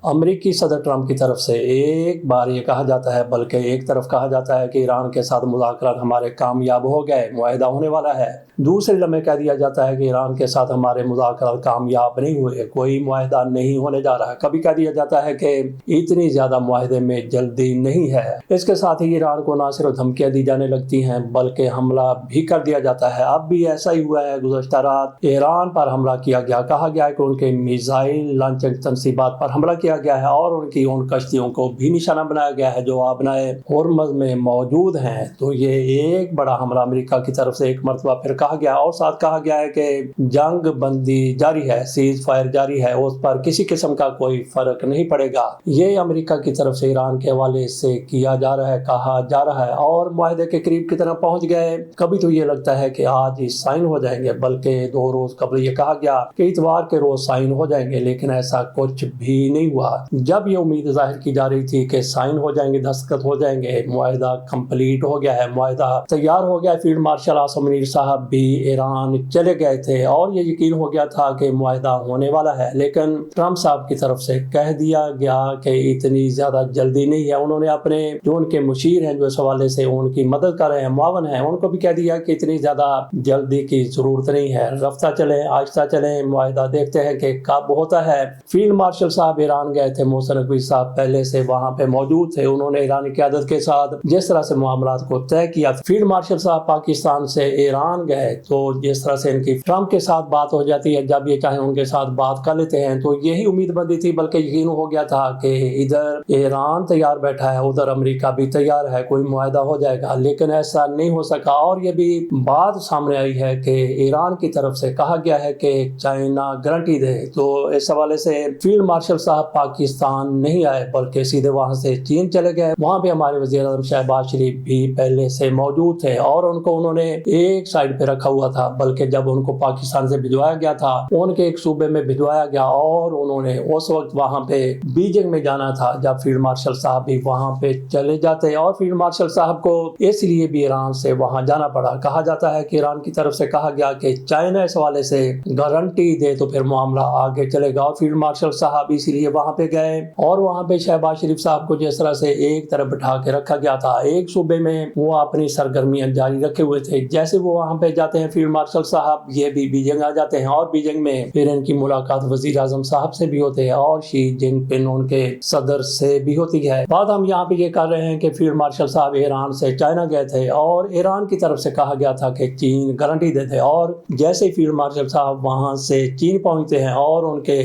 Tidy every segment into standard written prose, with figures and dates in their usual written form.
अमेरिकी सदर ट्रंप की तरफ से एक बार ये कहा जाता है, बल्कि एक तरफ कहा जाता है कि ईरान के साथ मुज़ाकरात हमारे कामयाब हो गए, मुआहदा होने वाला है। दूसरे लम्हे कह दिया जाता है कि ईरान के साथ हमारे मुज़ाकरात कामयाब नहीं हुए, कोई मुआहदा नहीं होने जा रहा। कभी कह दिया जाता है कि इतनी ज़्यादा मुआहदे में जल्दी नहीं है। इसके साथ ही ईरान को ना सिर्फ धमकियाँ दी जाने लगती हैं बल्कि हमला भी कर दिया जाता है। अब भी ऐसा ही हुआ है। गुज़श्ता रात ईरान पर हमला किया गया, कहा गया है कि उनके मिसाइल लॉन्चिंग तनसीबात पर हमला किया गया है और उनकी उन कश्तियों को भी निशाना बनाया गया है जो आबनाए होर्मुज़ में मौजूद हैं। तो ये एक बड़ा हमला अमेरिका की तरफ से एक मरतबा फिर कहा गया और साथ कहा गया है कि जंग बंदी जारी है, सीज फायर जारी है, उस पर किसी किस्म का कोई फर्क नहीं पड़ेगा। ये अमेरिका की तरफ से ईरान के हवाले से किया जा रहा है, कहा जा रहा है और मुआहदे के करीब की तरह पहुंच गए। कभी तो ये लगता है कि आज ही साइन हो जाएंगे, बल्कि 2 रोज कबल ये कहा गया कि इतवार के रोज साइन हो जाएंगे, लेकिन ऐसा कुछ भी नहीं हुआ। जब ये उम्मीद जाहिर की जा रही थी कि साइन हो जाएंगे, दस्तखत हो जाएंगे, मुआहदा कंप्लीट हो गया है, मुआहदा तैयार हो गया, फील्ड मार्शल आसिम मुनीर साहब भी ईरान चले गए थे और ये यकीन हो गया था कि मुआहदा होने वाला है। लेकिन ट्रंप साहब की तरफ से कह दिया गया कि इतनी ज्यादा जल्दी नहीं है। उन्होंने अपने जो उनके मुशीर हैं, जो इस हवाले से उनकी मदद कर रहे हैं, मुआवन हैं, उनको भी कह दिया कि इतनी ज्यादा जल्दी की जरूरत नहीं है, रफ्ता चले, आहिस्ता चले, मुआहदा देखते हैं कि कब होता है। फील्ड मार्शल साहब ईरान गए थे, मोहसिन नकवी साहब पहले से वहां पे मौजूद थे। उन्होंने ईरानी क़यादत के साथ जिस तरह से मामलात को तय किया। फील्ड मार्शल साहब पाकिस्तान से ईरान गए तो जिस तरह से इनकी ट्रंप के साथ बात हो जाती है, जब ये चाहे उनके साथ बात कर लेते हैं, तो यही उम्मीद बंदी थी, बल्कि यकीन हो गया था कि इधर ईरान तैयार बैठा है, उधर अमेरिका भी तैयार है, कोई मुआहदा हो जाएगा। लेकिन ऐसा नहीं हो सका और ये भी बात सामने आई है कि ईरान की तरफ से कहा गया है कि चाइना गारंटी दे। तो इस हवाले से फील्ड मार्शल साहब पाकिस्तान नहीं आए, बल्कि सीधे वहां से चीन चले गए। वहां पे हमारे वज़ीर आज़म शहबाज शरीफ भी पहले से मौजूद थे और उनको उन्होंने एक साइड पे रखा हुआ था, बल्कि जब उनको पाकिस्तान से भिजवाया गया था, उनके एक सूबे में भिजवाया गया और उन्होंने उस वक्त वहां पे बीजिंग में जाना था, जब फील्ड मार्शल साहब भी वहां पे चले जाते। और फील्ड मार्शल साहब को इसलिए भी ईरान से वहां जाना पड़ा। कहा जाता है कि ईरान की तरफ से कहा गया कि चाइना इस हवाले से गारंटी दे तो फिर मामला आगे चलेगा और फील्ड मार्शल साहब इसीलिए वहां पे गए। और वहां पे शहबाज शरीफ साहब को जिस तरह से एक तरफ बिठा के रखा गया था, एक सूबे में वो अपनी सरगर्मियां जारी रखे हुए थे। जैसे वो वहां पे जाते हैं फील्ड मार्शल साहब, ये भी बीजिंग आ जाते हैं और बीजिंग में फिर इनकी मुलाकात वजीर आजम साहब से भी होते हैं और शी जिनपिंग उनके सदर से भी होती है। बात हम यहाँ पे ये कर रहे हैं कि फील्ड मार्शल साहब ईरान से चाइना गए थे और ईरान की तरफ से कहा गया था कि चीन गारंटी देते, और जैसे फील्ड मार्शल साहब वहां से चीन पहुंचते हैं और उनके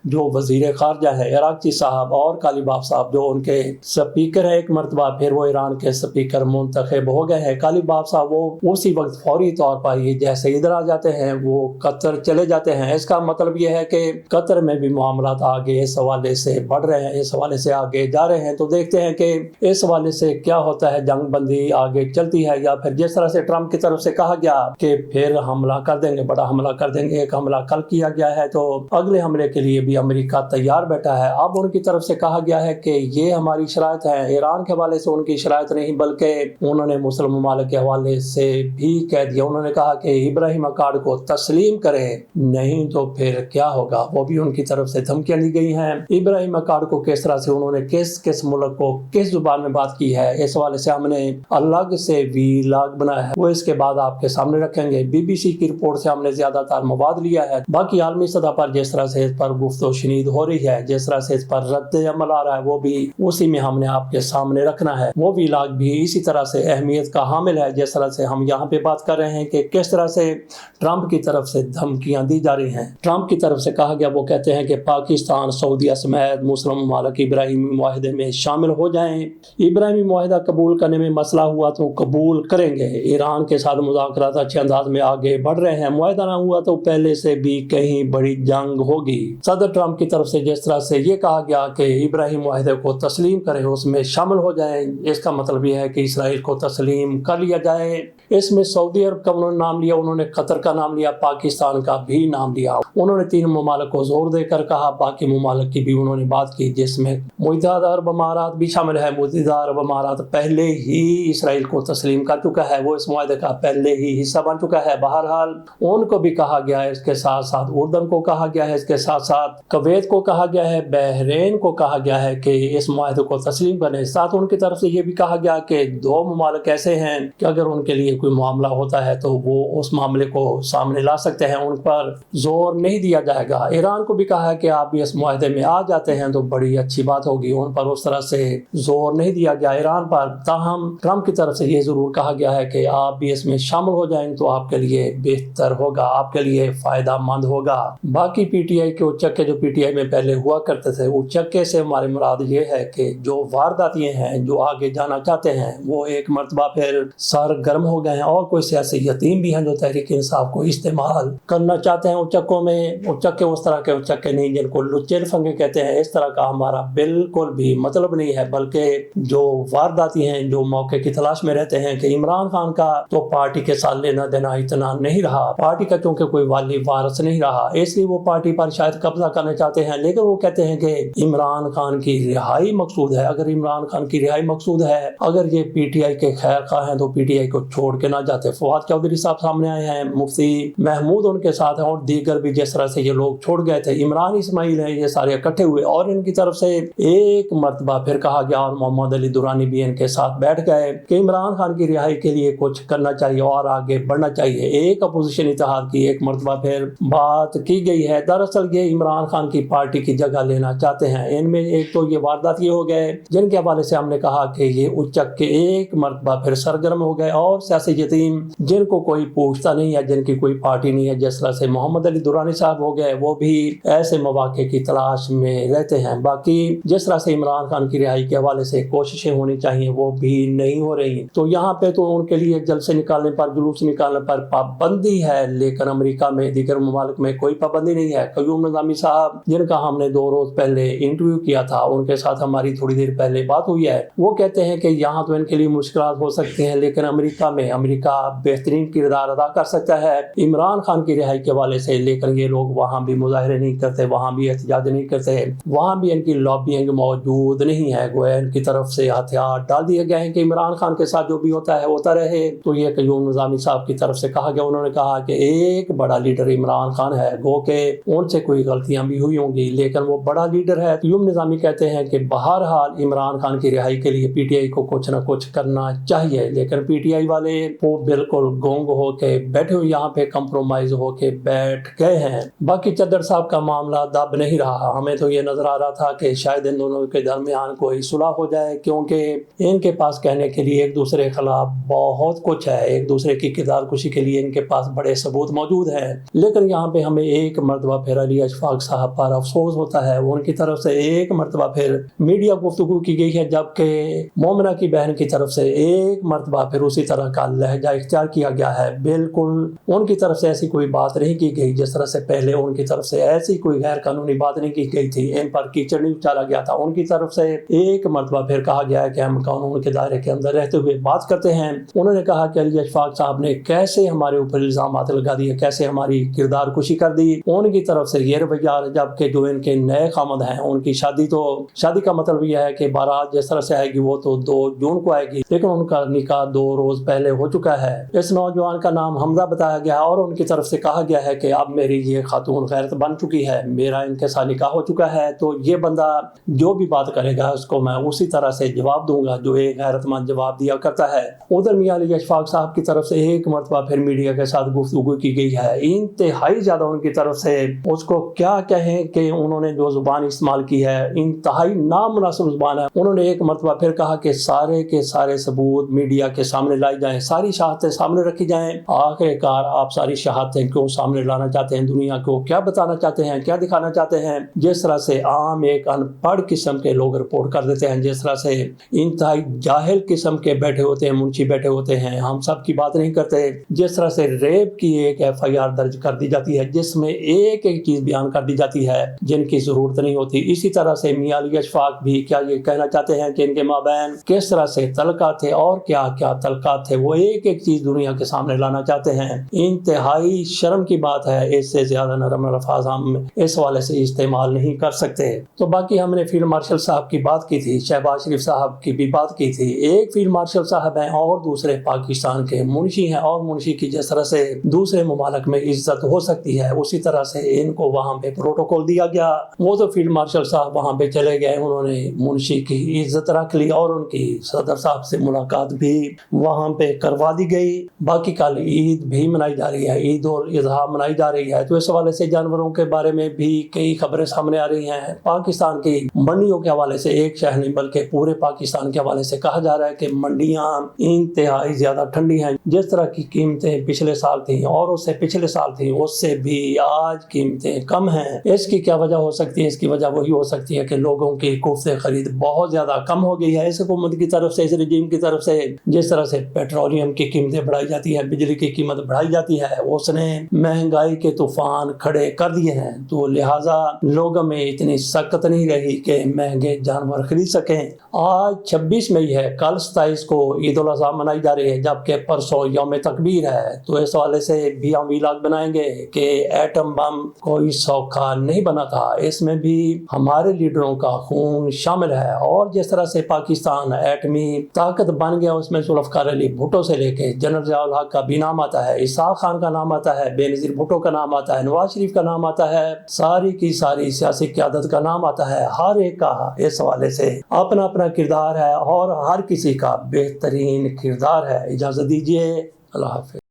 जो वजीर खारजा है इराक़ची साहब और कालीबाफ साहब जो उनके स्पीकर है, एक मरतबा फिर वो ईरान के स्पीकर मुंतखब हो गए हैं। कालीबाफ साहब वो उसी वक्त फौरी तौर पर ये जैसे इधर आ जाते हैं वो कतर चले जाते हैं। इसका मतलब ये है कि कतर में भी मामलात आगे इस हवाले से बढ़ रहे हैं, इस हवाले से आगे जा रहे हैं। तो देखते हैं कि इस हवाले से क्या होता है, जंग बंदी आगे चलती है या फिर जिस तरह से ट्रंप की तरफ से कहा गया कि फिर हमला कर देंगे, बड़ा हमला कर देंगे। एक हमला कल किया गया है तो अगले हमले के लिए भी अमेरिका तैयार बैठा है। अब उनकी तरफ से कहा गया है कि ये हमारी शराइत है, ईरान के हवाले से उनकी शराइत नहीं, बल्कि उन्होंने मुस्लिम ममालिक के हवाले से भी कह दिया। उन्होंने कहा कि इब्राहिम अकार्ड को तस्लीम करें, नहीं तो फिर क्या होगा। वो भी उनकी तरफ से धमकियां दी गई हैं। इब्राहिम अकार्ड को किस तरह से उन्होंने किस किस मुल्क को किस जुबान में बात की है, इस हवाले से हमने अलग से वीलॉग बनाया है, वो इसके बाद आपके सामने रखेंगे। बीबीसी की रिपोर्ट से हमने ज्यादातर मवाद लिया है। बाकी आलमी सतह पर जिस तरह से इस पर गुफ्तगू शनीद हो रही है, जिस तरह से इस पर रद्द अमल आ रहा है, वो भी उसी में हमने आपके सामने रखना है। वो वीलॉग भी इसी तरह से अहमियत का हामिल है, जिस तरह से हम यहाँ पे बात कर रहे हैं कि किस तरह से ट्रंप की तरफ से धमकियां दी जा रही हैं। ट्रंप की तरफ से कहा गया, वो कहते हैं कि पाकिस्तान सऊदीया समेत मुस्लिम ममालिक इब्राहिमी मुआहदे में शामिल हो जाएं। इब्राहिमी मुआहदा कबूल करने में मसला हुआ तो कबूल करेंगे। ईरान के साथ मुज़ाकरात अच्छे अंदाज में आगे बढ़ रहे हैं। मुआहदा ना हुआ तो पहले से भी कहीं बड़ी जंग होगी। सदर ट्रंप की तरफ से जिस तरह से ये कहा गया कि इब्राहिम मुआहदे को तस्लीम करें, उसमें शामिल हो जाएं, इसका मतलब यह है कि इसराइल को तस्लीम कर लिया जाए। इसमें सऊदी अरब का उन्होंने नाम लिया, उन्होंने कतर का नाम लिया, पाकिस्तान का भी नाम लिया। उन्होंने 3 ममालिक को जोर देकर कहा, बाकी ममालिक की भी उन्होंने बात की, जिसमें मुत्तहिदा अरब अमारात भी शामिल है। मुत्तहिदा अरब अमारात पहले ही इसराइल को तस्लीम कर चुका है, वो इस मुआहदे का पहले ही हिस्सा बन चुका है। बहरहाल उनको भी कहा गया है, इसके साथ साथ उर्दन को कहा गया है, इसके साथ साथ कुवैत को कहा गया है, बहरीन को कहा गया है कि इस मुआहदे को तस्लीम करें। साथ उनकी तरफ से ये भी कहा गया कि दो ममालिक ऐसे हैं कि अगर उनके लिए कोई मामला होता है तो वो उस मामले को सामने ला सकते हैं, उन पर जोर नहीं दिया जाएगा। ईरान को भी कहा है कि आप भी इस मुआहदे में आ जाते हैं तो बड़ी अच्छी बात होगी, उन पर उस तरह से जोर नहीं दिया गया ईरान पर। ताहम ट्रम्प की तरफ से ये जरूर कहा गया है कि आप भी इसमें शामिल हो जाएं तो आपके लिए बेहतर होगा, आपके लिए फायदा मंद होगा। बाकी पीटीआई के उच्चके जो पीटीआई में पहले हुआ करते थे, उच्चके से हमारी मुराद ये है कि जो वारदातियां हैं, जो आगे जाना चाहते हैं, वो एक मरतबा फिर सरगर्म हो गए हैं और कोई सियासी यतीम भी हैं जो तहरीक इंसाफ को इस्तेमाल करना चाहते हैं उच्चकों में। उच्चके उस तरह के उच्चके नहीं जिनको लुच्चे लफंगे कहते हैं, इस तरह का हमारा बिल्कुल भी मतलब नहीं है। बल्कि जो वारदाती हैं, जो मौके की तलाश में रहते हैं कि इमरान खान का तो पार्टी के साथ लेना देना इतना नहीं रहा, पार्टी का चूंकि कोई वाली वारस नहीं रहा, इसलिए वो पार्टी पर शायद कब्जा करना चाहते हैं। लेकिन वो कहते हैं कि इमरान खान की रिहाई मकसूद है। अगर इमरान खान की रिहाई मकसूद है, अगर ये पीटीआई के खैर खा हैं तो पीटीआई को छोड़ के ना जाते। फवाद चौधरी साहब सामने आए हैं, मुफ्ती महमूद उनके साथ हैं और दीगर भी जिस तरह से ये लोग छोड़ गए थे, इमरान इस्माइल है, ये सारे इकट्ठे हुए और इनकी तरफ से एक मरतबा फिर कहा गया और मोहम्मद अली दुरानी भी इनके साथ बैठ गए कि इमरान खान की रिहाई के लिए कुछ करना चाहिए और आगे बढ़ना चाहिए। एक अपोजिशन इत्तेहाद की एक मरतबा फिर बात की गई है। दरअसल ये इमरान खान की पार्टी की जगह लेना चाहते हैं। इनमें एक तो ये वारदात ये हो गए जिनके हवाले से हमने कहा कि ये उच्चक के एक मरतबा फिर सरगर्म हो गए और सियासी यतीम जिनको कोई पूछता नहीं है, जिनकी कोई पार्टी नहीं है, जिस तरह से मोहम्मद अली दुरानी साहब हो गए, वो भी ऐसे मौके की तलाश में रहते हैं। बाकी जिस तरह से इमरान खान की रिहाई के हवाले से कोशिशें होनी चाहिए वो भी नहीं हो रही। तो यहाँ पे तो उनके लिए जलसे निकालने पर, जुलूस निकालने पर पाबंदी है, लेकिन अमेरिका में, दीगर ममालिक में कोई पाबंदी नहीं है। कयूम निज़ामी साहब जिनका हमने 2 रोज पहले इंटरव्यू किया था, उनके साथ हमारी थोड़ी देर पहले बात हुई है, वो कहते हैं कि यहाँ तो इनके लिए मुश्किलात हो सकती हैं, लेकिन अमेरिका में अमेरिका बेहतरीन किरदार अदा कर सकता है इमरान खान की रिहाई के हवाले से। लेकिन ये लोग वहाँ भी मुजाहरे नहीं करते, वहाँ भी एहतजाज नहीं करते, वहाँ भी इनकी लॉबिंग मौजूद नहीं है। गोया इनकी तरफ से हथियार डाल दिए गए हैं कि इमरान खान के साथ जो भी होता है होता रहे। तो ये कयूम निज़ामी साहब की तरफ से कहा गया, उन्होंने कहा कि एक बड़ा लीडर इमरान खान है, गो के उनसे कोई गलतियां भी हुई होंगी लेकिन वो बड़ा लीडर है। कयूम निज़ामी कहते हैं कि बहरहाल इमरान खान की रिहाई के लिए पीटीआई को कुछ न कुछ करना चाहिए, लेकिन पीटीआई वाले वो बिल्कुल गोंग होके बैठे हुए यहाँ पे कंप्रोमाइज होके बैठ गए हैं। बाकी चद्दर साहब का मामला दब नहीं रहा। हमें तो ये नजर आ रहा था कि शायद इन दोनों के दरमियान कोई सुलह हो जाए, क्योंकि इनके पास कहने के लिए एक दूसरे के खिलाफ बहुत कुछ है, एक दूसरे की किरदार कुशी के लिए इनके पास बड़े सबूत मौजूद हैं। लेकिन यहाँ पे हमें एक मरतबा फिर अली अशफाक साहब पर अफसोस होता है, उनकी तरफ से एक मरतबा फिर मीडिया गुफ्तगू की गई है, जबकि मोमिना की बहन की तरफ से एक मरतबा फिर उसी तरह का लहजा इख्तियार किया गया है। बिल्कुल उनकी तरफ से ऐसी कोई बात नहीं की गई जिस तरह से पहले उनकी तरफ से ऐसी कोई गैर कानूनी बात नहीं की गई थी, इन पर कीचड़ नहीं उछाला गया था। उनकी तरफ से एक मरतबा फिर कहा गया है कि हम कानून के दायरे के अंदर रहते हुए बात करते हैं। उन्होंने कहा कि अली अशफाक साहब ने कैसे हमारे ऊपर इल्जामात लगा दिए, कैसे हमारी किरदार कुशी कर दी, उनकी तरफ से ये रवैया, जबकि जो इनके नए खामद हैं उनकी शादी का मतलब यह है कि बारात जिस तरह से आएगी वो तो 2 जून को आएगी, लेकिन उनका निकाह 2 रोज पहले हो चुका है। इस नौजवान का नाम हमजा बताया गया और उनकी तरफ से कहा गया है कि अब मेरी ये खातून गैरत बन चुकी है, मेरा इनके साथ निकाह हो चुका है, तो ये बंदा जो भी बात करेगा उसको मैं उसी तरह से जवाब दूंगा जो एक गैरतमंद जवाब दिया करता है। उधर मियां अली अशफाक साहब की तरफ से एक मरतबा फिर मीडिया के साथ गुफ्तगू की गई है, इंतहाई ज्यादा उनकी तरफ से उसको क्या कहें कि उन्होंने जो जुबान इस्तेमाल की है इंतहाई नामुनासिब जुबान है। उन्होंने एक मरतबा फिर कहा कि सारे के सारे सबूत मीडिया के सामने लाई जाएं, सारी शहादतें सामने रखी जाएं। आखिरकार आप सारी शहादतें क्यों सामने लाना चाहते हैं, दुनिया को क्या बताना चाहते हैं, क्या दिखाना चाहते हैं? जिस तरह से आम एक अनपढ़ किस्म के लोग रिपोर्ट कर देते हैं, जिस तरह से इंतहाई जाहिल किस्म के बैठे होते हैं, मुंशी बैठे होते हैं, हम सब की बात नहीं करते, जिस तरह से रेप की एक FIR दर्ज कर दी जाती है जिसमें एक एक चीज बयान कर दी जाती है जिनकी जरूरत नहीं होती। इसी तरह से मियां अली अशफाक भी क्या ये कहना चाहते हैं कि इनके माबैन किस तरह से तलका थे और क्या क्या तलका थे, वो एक एक चीज दुनिया के सामने लाना चाहते हैं। इंतहाई शर्म की बात है, इससे ज्यादा नरम अल्फाज हम इस वाले से इस्तेमाल नहीं कर सकते। तो बाकी हमने फील्ड मार्शल साहब की बात की थी, शहबाज शरीफ साहब की भी बात की थी। एक फील्ड मार्शल साहब हैं और दूसरे पाकिस्तान के मुंशी हैं, और मुंशी की जिस तरह से दूसरे ममालिक में इज्जत हो सकती है उसी तरह से इनको वहां पे प्रोटोकॉल दिया गया। वो وہ تو فیلڈ مارشل صاحب وہاں پہ چلے گئے, انہوں نے منشی کی عزت رکھ لی اور ان کی صدر صاحب سے ملاقات بھی وہاں پہ کروا دی گئی. باقی کل عید بھی منائی جا رہی ہے, عید الاضحیٰ منائی جا رہی ہے, تو اس حوالے سے جانوروں کے بارے میں بھی کئی خبریں سامنے آ رہی ہیں. پاکستان کی منڈیوں کے حوالے سے, ایک شہر نہیں بلکہ پورے پاکستان کے حوالے سے کہا جا رہا ہے کہ منڈیاں انتہائی زیادہ ٹھنڈی ہیں. جس طرح کی قیمتیں پچھلے سال تھیں اور اس سے پچھلے سال تھیں, اس سے بھی آج قیمتیں کم ہیں. اس کی کیا وجہ ہو سکتی ہے؟ اس کی وجہ وہی ہو سکتی ہے کہ لوگوں کی قوت خرید بہت زیادہ کم ہو گئی ہے. اس حکومت کی طرف سے, اس رجیم کی طرف سے جس طرح سے پیٹرولیم کی قیمتیں بڑھائی جاتی ہے, بجلی کی قیمت بڑھائی جاتی ہے, اس نے مہنگائی کے طوفان کھڑے کر دیے ہیں. تو لہٰذا لوگوں میں اتنی سخت نہیں رہی کہ مہنگے جانور خرید سکیں. آج 26 مئی ہے, کل 27 کو عید الاضحیٰ منائی جا رہی ہے, جبکہ پرسوں یوم تکبیر ہے. تو اس حوالے سے بھی ہم ویلاگ بنائیں گے کہ ایٹم بم کوئی سوکھا نہیں بنا تھا, اس میں بھی ہمارے لیڈروں کا خون شامل ہے. اور جس طرح سے پاکستان ایٹمی طاقت بن گیا, اس میں ذوالفقار علی بھٹو سے لے کے جنرل ضیاء الحق کا بھی نام آتا ہے, اسحاق خان کا نام آتا ہے, بے نظیر بھٹو کا نام آتا ہے, نواز شریف کا نام آتا ہے, ساری کی ساری سیاسی قیادت کا نام آتا ہے. ہر ایک کا اس حوالے سے اپنا اپنا کردار ہے اور ہر کسی کا بہترین کردار ہے. اجازت دیجیے, اللہ حافظ.